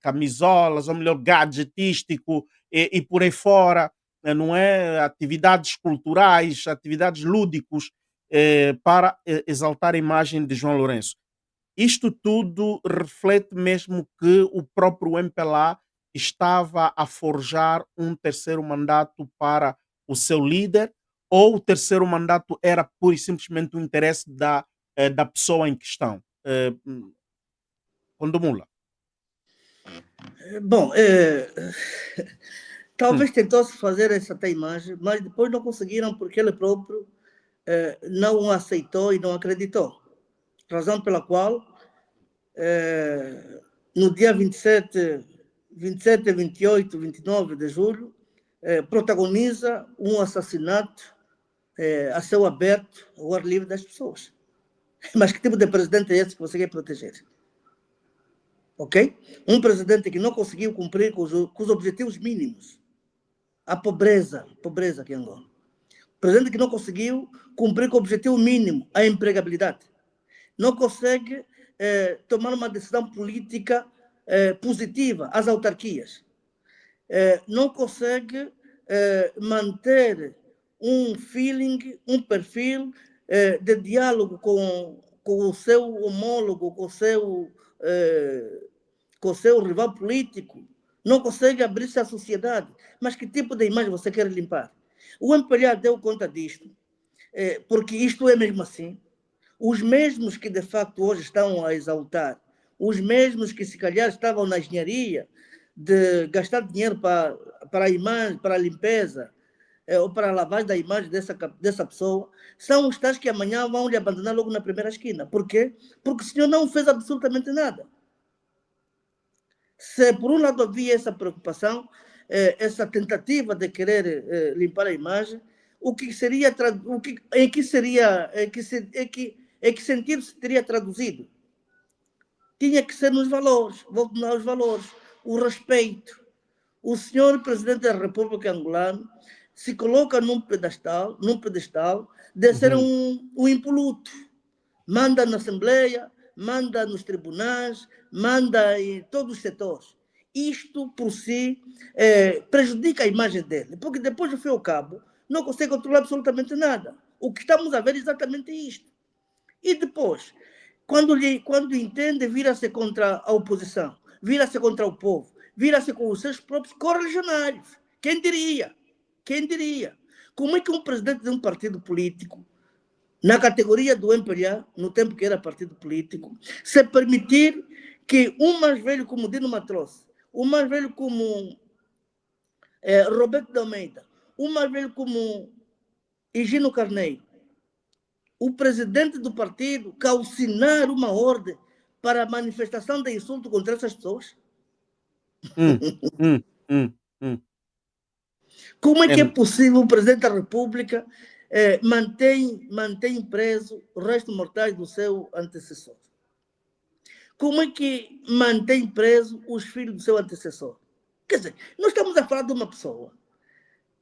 camisolas, ou melhor, gadgetístico e por aí fora, não é? Atividades culturais, atividades lúdicos para exaltar a imagem de João Lourenço. Isto tudo reflete mesmo que o próprio MPLA estava a forjar um terceiro mandato para o seu líder, ou o terceiro mandato era pura e simplesmente o interesse da pessoa em questão? Condomula. Bom, Hum. talvez tentou-se fazer essa imagem, mas depois não conseguiram porque ele próprio não aceitou e não acreditou. Razão pela qual, no dia 27, 28, 29 de julho, protagoniza um assassinato a céu aberto, ao ar livre das pessoas. Mas que tipo de presidente é esse que você quer proteger? Ok? Um presidente que não conseguiu cumprir com os objetivos mínimos. A pobreza aqui em Angola. Presidente que não conseguiu cumprir com o objetivo mínimo, a empregabilidade. Não consegue tomar uma decisão política positiva às autarquias. Não consegue manter um feeling, um perfil de diálogo com o seu homólogo, com o seu rival político. Não consegue abrir-se à sociedade. Mas que tipo de imagem você quer limpar? O MPLA deu conta disto, porque isto é mesmo assim. Os mesmos que de facto hoje estão a exaltar, os mesmos que se calhar estavam na engenharia de gastar dinheiro para a imagem, para a limpeza, ou para a lavagem da imagem dessa pessoa, são os tais que amanhã vão lhe abandonar logo na primeira esquina. Por quê? Porque o senhor não fez absolutamente nada. Se por um lado havia essa preocupação, essa tentativa de querer limpar a imagem, em que sentido se teria traduzido? Tinha que ser nos valores, volto aos valores, o respeito. O senhor presidente da República Angolana se coloca num pedestal de ser Uhum. um impoluto. Manda na Assembleia, manda nos tribunais, manda em todos os setores. Isto, por si, prejudica a imagem dele, porque depois, do fim ao cabo, não consegue controlar absolutamente nada. O que estamos a ver é exatamente isto. E depois, quando entende, vira-se contra a oposição, vira-se contra o povo, vira-se com os seus próprios correligionários. Quem diria? Quem diria? Como é que um presidente de um partido político na categoria do MPLA, no tempo que era partido político, se permitir que um mais velho como Dino Matroce, um mais velho como Roberto de Almeida, um mais velho como Higino Carneiro, o presidente do partido calcinar uma ordem para a manifestação de insulto contra essas pessoas? Hum, hum, hum. Como é que é possível o presidente da República mantém preso os restos mortais do seu antecessor? Como é que mantém preso os filhos do seu antecessor? Quer dizer, nós estamos a falar de uma pessoa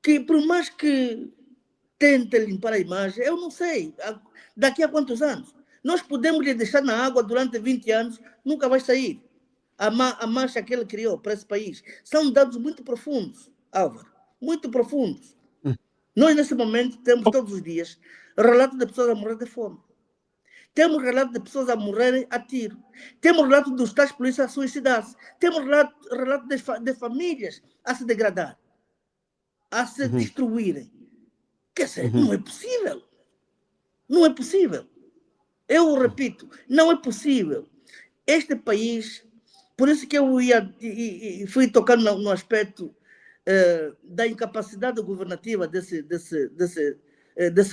que, por mais que tente limpar a imagem, eu não sei, daqui a quantos anos? Nós podemos lhe deixar na água durante 20 anos, nunca vai sair. A marcha que ele criou para esse país. São dados muito profundos, Álvaro, muito profundos. Nós, nesse momento, temos todos os dias relatos de pessoas a morrer de fome. Temos relatos de pessoas a morrerem a tiro. Temos relatos dos tais polícias a suicidar-se. Temos relatos de famílias a se degradar, a se destruírem. Quer dizer, não é possível. Não é possível. Eu repito, não é possível. Este país, por isso que eu fui tocando no aspecto da incapacidade governativa desse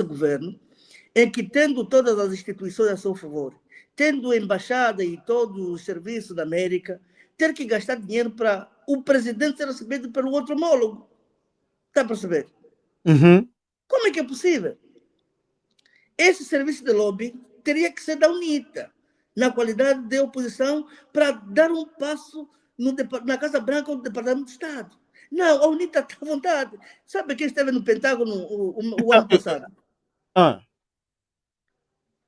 governo, em que, tendo todas as instituições a seu favor, tendo a embaixada e todos os serviços da América, ter que gastar dinheiro para o presidente ser recebido pelo outro homólogo. Está a perceber? Como é que é possível? Esse serviço de lobby teria que ser da UNITA, na qualidade de oposição, para dar um passo na Casa Branca ou no Departamento de Estado. Não, a UNITA está à vontade. Sabe quem esteve no Pentágono o ano passado?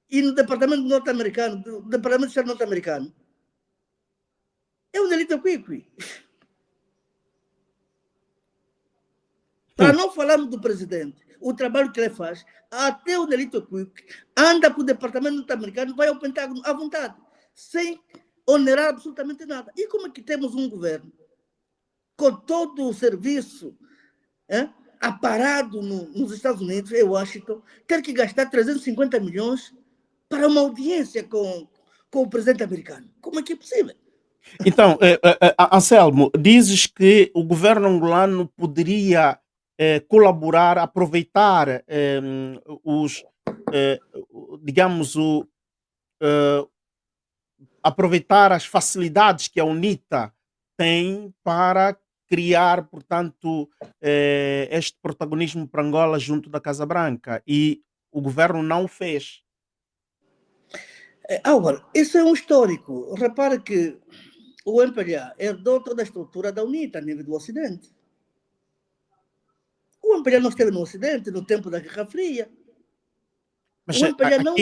E no Departamento norte-americano, do Departamento de Estado norte-americano? É o Nelito Quiqui. Para não falarmos do presidente, o trabalho que ele faz, até o Nelito Quiqui anda para o Departamento norte-americano, vai ao Pentágono à vontade, sem onerar absolutamente nada. E como é que temos um governo com todo o serviço aparado nos Estados Unidos, em Washington, ter que gastar 350 milhões para uma audiência com o presidente americano? Como é que é possível? Então, Anselmo, dizes que o governo angolano poderia colaborar, aproveitar digamos, aproveitar as facilidades que a UNITA tem para criar, portanto, este protagonismo para Angola junto da Casa Branca. E o governo não o fez. Álvaro, isso é um histórico. Repare que o MPLA herdou toda a estrutura da UNITA a nível do Ocidente. O MPLA não esteve no Ocidente no tempo da Guerra Fria. Mas O MPLA não,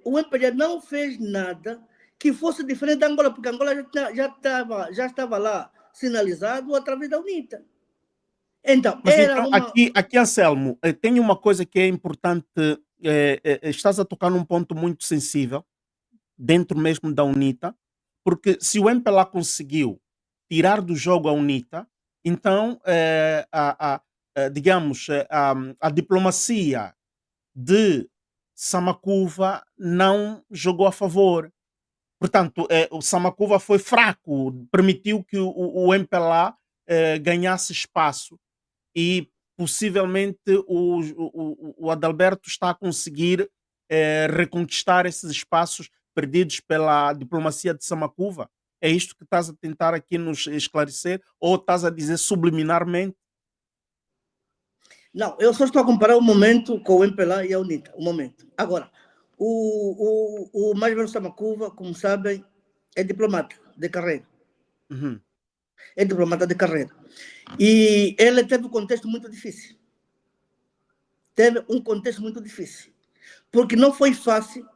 o MPLA não fez nada que fosse diferente da Angola, porque a Angola já estava lá sinalizado através da UNITA. Então, mas então, aqui, Anselmo, tem uma coisa que é importante. Estás a tocar num ponto muito sensível, dentro mesmo da UNITA, porque se o MPLA conseguiu tirar do jogo a UNITA, então, digamos, a diplomacia de Samakuva não jogou a favor. Portanto, o Samakuva foi fraco, permitiu que o MPLA ganhasse espaço e possivelmente o Adalberto está a conseguir reconquistar esses espaços perdidos pela diplomacia de Samakuva. É isto que estás a tentar aqui nos esclarecer ou estás a dizer subliminarmente? Não, eu só estou a comparar o momento com o MPLA e a UNITA, o momento. Agora, o mais velho Samakuva, como sabem, é diplomata de carreira. É diplomata de carreira. E ele teve um contexto muito difícil. Teve um contexto muito difícil. Porque não foi fácil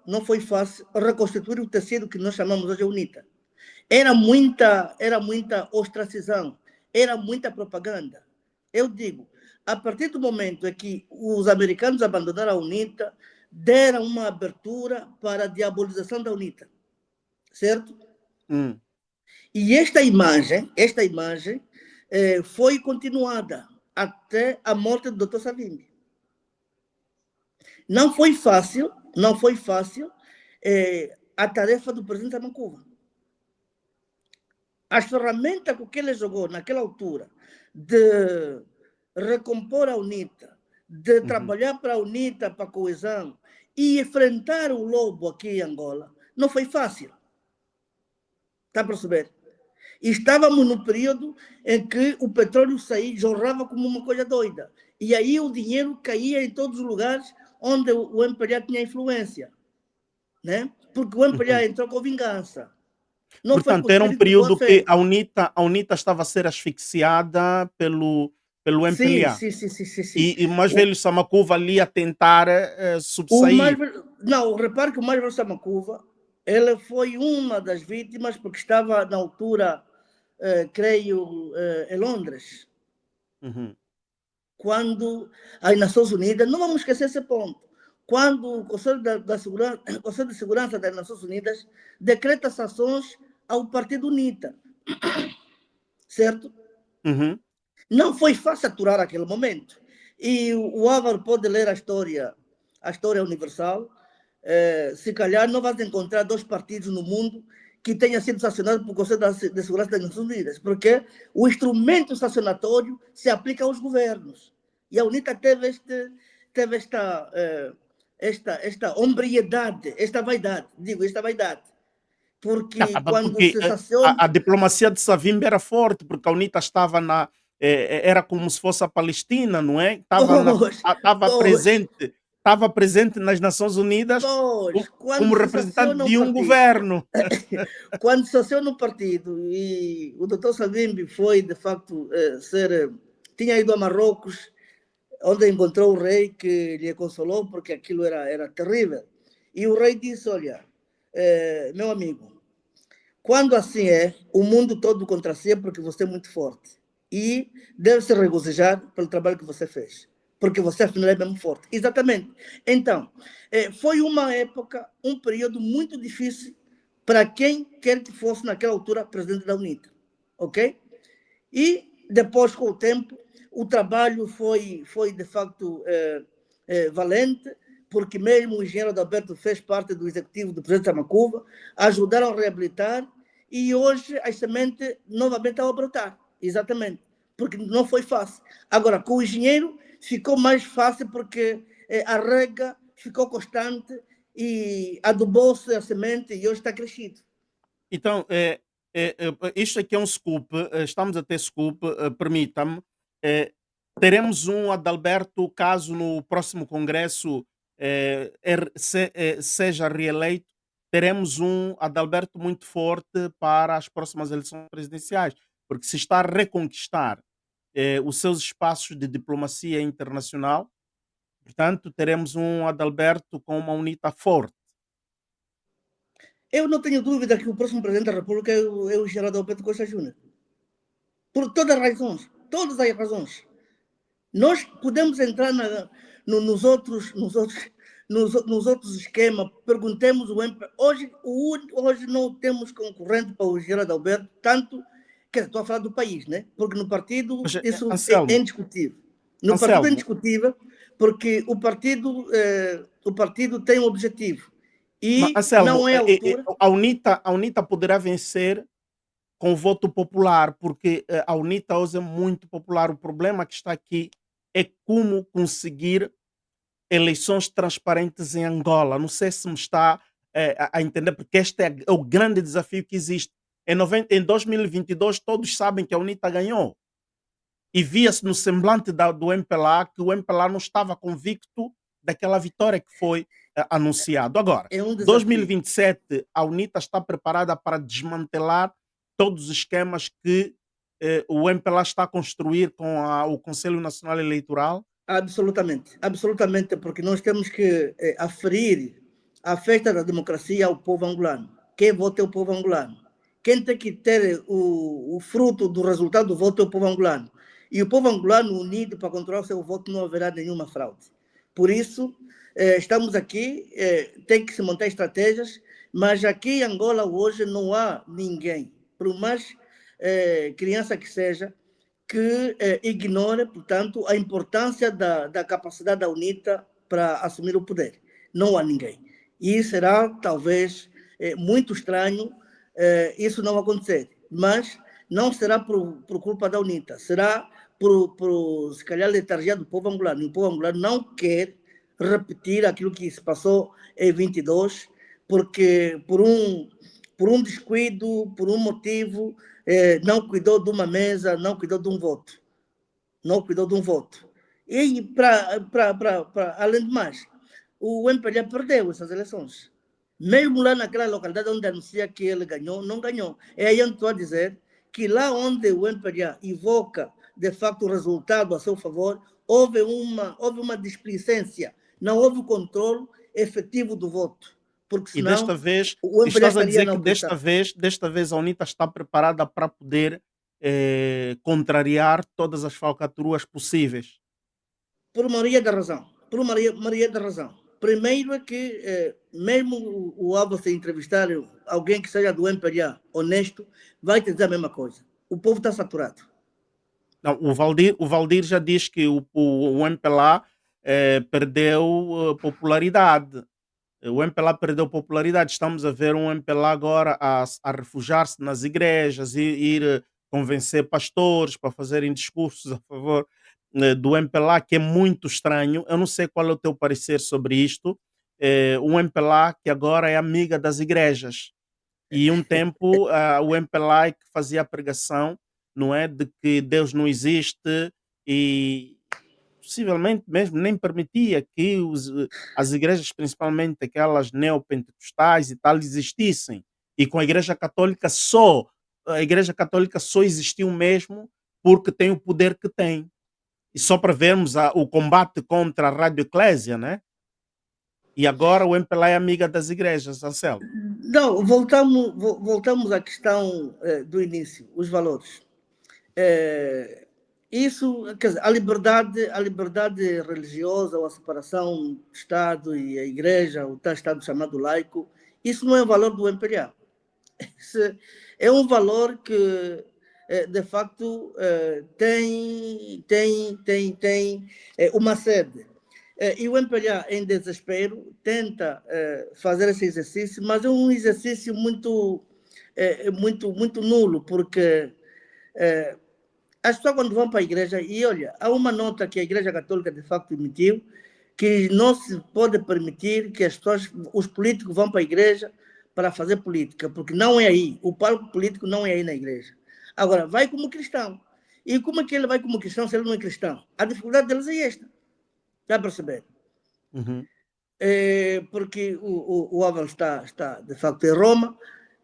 reconstituir o tecido que nós chamamos hoje de UNITA. Era muita ostracisão, era muita propaganda. Eu digo, a partir do momento em que os americanos abandonaram a UNITA, deram uma abertura para a diabolização da UNITA. Certo? E esta imagem foi continuada até a morte do Dr. Savimbi. não foi fácil a tarefa do presidente Amacuva. As ferramentas que ele jogou naquela altura de recompor a UNITA, de trabalhar para a UNITA, para a coesão e enfrentar o lobo aqui em Angola, não foi fácil. Está a perceber? E estávamos no período em que o petróleo saía, jorrava como uma coisa doida. E aí o dinheiro caía em todos os lugares onde o MPLA tinha influência. Né? Porque o MPLA entrou com vingança. Não foi com Portanto, o era um espírito de boa período que fé. a UNITA estava a ser asfixiada pelo Sim, MPLA. sim, sim, sim, sim, sim. E o mais velho Samakuva ali a tentar subsair. Não, repare que o mais velho Samacuva, ele foi uma das vítimas, porque estava na altura, creio, em Londres, quando as Nações Unidas, não vamos esquecer esse ponto, quando o Conselho o Conselho de Segurança das Nações Unidas decreta sanções ao Partido UNITA, certo? Não foi fácil aturar aquele momento. E o Álvaro pode ler a história universal. Se calhar não vais encontrar dois partidos no mundo que tenham sido sancionados pelo Conselho de Segurança das Nações Unidas, porque o instrumento sancionatório se aplica aos governos. E a UNITA teve esta hombridade, esta vaidade, porque quando Porque se sanciona... a diplomacia de Savimbi era forte, porque a UNITA estava era como se fosse a Palestina, não é? Pois, pois, Estava presente nas Nações Unidas pois, quando como se representante saciona um de um partido, governo. quando se saciona um partido, e o doutor Savimbi foi, de facto, tinha ido a Marrocos, onde encontrou o rei, que lhe consolou, porque aquilo era terrível. E o rei disse, olha, meu amigo, quando assim é, o mundo todo contra si é porque você é muito forte. E deve se regozijar pelo trabalho que você fez. Porque você, afinal, é mesmo forte. Exatamente. Então, foi uma época, um período muito difícil para quem quer que fosse, naquela altura, presidente da UNITA. Ok? E depois, com o tempo, o trabalho foi de facto, valente, porque mesmo o engenheiro Adalberto fez parte do executivo do presidente Samacuva, ajudaram a reabilitar, e hoje a semente novamente está a brotar. Exatamente. Porque não foi fácil. Agora, com o engenheiro ficou mais fácil, porque a rega ficou constante e adubou-se a semente e hoje está crescido. Então, isto aqui é um scoop, estamos a ter scoop, permita-me. Teremos um Adalberto, caso no próximo Congresso seja reeleito, teremos um Adalberto muito forte para as próximas eleições presidenciais, porque se está a reconquistar os seus espaços de diplomacia internacional, portanto, teremos um Adalberto com uma UNITA forte. Eu não tenho dúvida que o próximo presidente da República é o Geraldo Alberto Costa Júnior. Por todas as razões. Todas as razões. Nós podemos entrar nos outros esquemas. Perguntemos o MP. Hoje não temos concorrente para o Geraldo Alberto, tanto que estou a falar do país, né? Porque no partido Mas, isso é Anselmo, indiscutível. No partido é Anselmo, indiscutível, porque o partido tem um objetivo e Anselmo, não é a altura. a UNITA poderá vencer com o voto popular, porque a UNITA hoje é muito popular. O problema que está aqui é como conseguir eleições transparentes em Angola. Não sei se me está a entender, porque este é o grande desafio que existe. Em 2022, todos sabem que a UNITA ganhou. E via-se no semblante do MPLA que o MPLA não estava convicto daquela vitória que foi anunciado. Agora, É um desafio. 2027, a UNITA está preparada para desmantelar todos os esquemas que o MPLA está a construir com o Conselho Nacional Eleitoral. Absolutamente, absolutamente, porque nós temos que aferir a festa da democracia ao povo angolano. Quem vota é o povo angolano. Quem tem que ter o fruto do resultado do voto é o povo angolano. E o povo angolano unido para controlar o seu voto, não haverá nenhuma fraude. Por isso, estamos aqui, tem que se montar estratégias, mas aqui em Angola hoje não há ninguém, por mais criança que seja, que ignora, portanto, a importância da capacidade da UNITA para assumir o poder. Não há ninguém. E será, talvez, muito estranho isso não acontecer. Mas não será por culpa da UNITA, será se calhar, letargia do povo angolano. E o povo angolano não quer repetir aquilo que se passou em 22, porque por um descuido, por um motivo, não cuidou de uma mesa, não cuidou de um voto. Não cuidou de um voto. E, além de mais, o MPLA perdeu essas eleições. Mesmo lá naquela localidade onde anuncia que ele ganhou, não ganhou. É aí onde estou a dizer que lá onde o MPLA invoca, de facto, o resultado a seu favor, houve uma displicência, não houve o controle efetivo do voto. Porque E desta senão vez, o MPLA estás a estaria dizer na que oposição. desta vez a UNITA está preparada para poder contrariar todas as falcatruas possíveis. Por maioria da razão. Por maioria da razão. Primeiro é que, mesmo o Alba se entrevistar alguém que seja do MPLA honesto, vai te dizer a mesma coisa. O povo está saturado. Não, o Valdir já diz que o MPLA perdeu popularidade. O MPLA perdeu popularidade. Estamos a ver um MPLA agora a refugiar-se nas igrejas, ir convencer pastores para fazerem discursos a favor do MPLA, que é muito estranho. Eu não sei qual é o teu parecer sobre isto. Um MPLA que agora é amiga das igrejas. E um tempo o MPLA é que fazia a pregação, não é, de que Deus não existe e possivelmente mesmo nem permitia que as igrejas, principalmente aquelas neopentecostais e tal, existissem. E com a igreja católica só existiu mesmo porque tem o poder que tem. E só para vermos o combate contra a Rádio Eclésia, né? E agora o MPLA é amiga das igrejas, Anselmo. Não, voltamos à questão do início, os valores. Isso, quer dizer, a liberdade religiosa, ou a separação do Estado e a Igreja, o tal Estado chamado laico, isso não é um valor do MPLA. É um valor que, de facto, tem uma sede. E o MPLA, em desespero, tenta fazer esse exercício, mas é um exercício muito nulo, porque as pessoas, quando vão para a igreja, e olha, há uma nota que a Igreja Católica, de facto, emitiu, que não se pode permitir que os políticos vão para a igreja para fazer política, porque não é aí. O palco político não é aí na igreja. Agora, vai como cristão. E como é que ele vai como cristão se ele não é cristão? A dificuldade deles é esta. Está a perceber? Uhum. Porque o Álvaro está, de facto, em Roma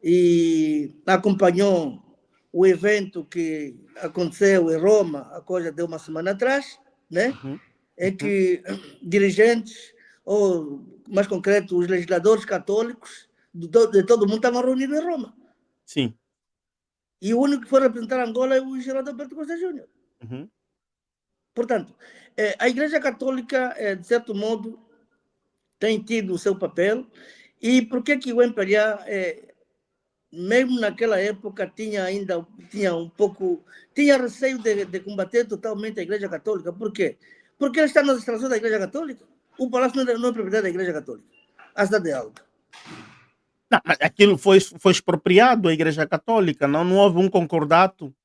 e acompanhou o evento que aconteceu em Roma, a coisa de uma semana atrás, né? Uhum. Em Uhum. que dirigentes, ou mais concreto, os legisladores católicos de todo o mundo estavam reunidos em Roma. Sim. E o único que foi representar Angola é o Geraldo Alberto Costa Júnior. Uhum. Portanto, a Igreja Católica, de certo modo, tem tido o seu papel. E por que o MPLA, mesmo naquela época, tinha receio de combater totalmente a Igreja Católica? Por quê? Porque ele está nas instalações da Igreja Católica. O palácio não é propriedade da Igreja Católica. A cidade é alta. Não, mas aquilo foi expropriado à Igreja Católica, não houve um concordato.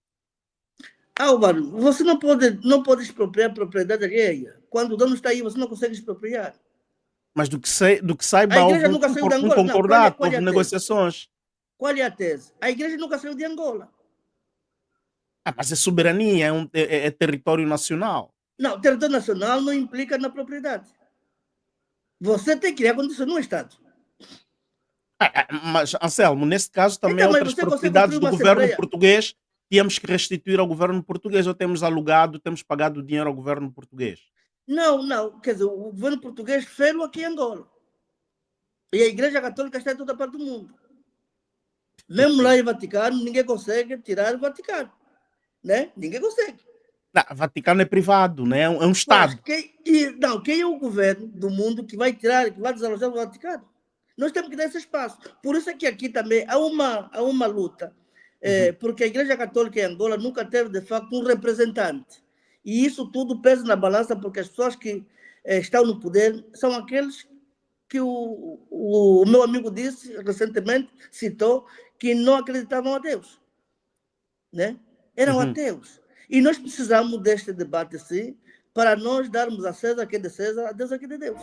Álvaro, você não pode expropriar a propriedade alheia. Quando o dono está aí, você não consegue expropriar. Mas do que A saiba, houve igreja nunca saiu de um Angola. Não, concordato, qual é houve a tese? negociações. Qual é a tese? A igreja nunca saiu de Angola. Mas é soberania, é território nacional. Não, território nacional não implica na propriedade. Você tem que criar condições no Estado. Mas, Anselmo, nesse caso também Então, mas outras você consegue construir propriedades do uma governo assembleia? português temos que restituir ao governo português ou temos alugado, temos pagado dinheiro ao governo português. Não. Quer dizer, o governo português fez-o aqui em Angola. E a Igreja Católica está em toda parte do mundo. Mesmo lá em Vaticano, ninguém consegue tirar o Vaticano. Né? Ninguém consegue. Não, o Vaticano é privado, né? É um Mas Estado. quem é o governo do mundo que vai tirar, que vai desalojar o Vaticano? Nós temos que dar esse espaço. Por isso é que aqui também há uma luta, Uhum. porque a Igreja Católica em Angola nunca teve, de facto, um representante. E isso tudo pesa na balança, porque as pessoas que estão no poder são aqueles que o meu amigo disse recentemente, citou, que não acreditavam a Deus, né? Eram Uhum. ateus. E nós precisamos deste debate, sim, para nós darmos a César que é de César, a Deus que é de Deus.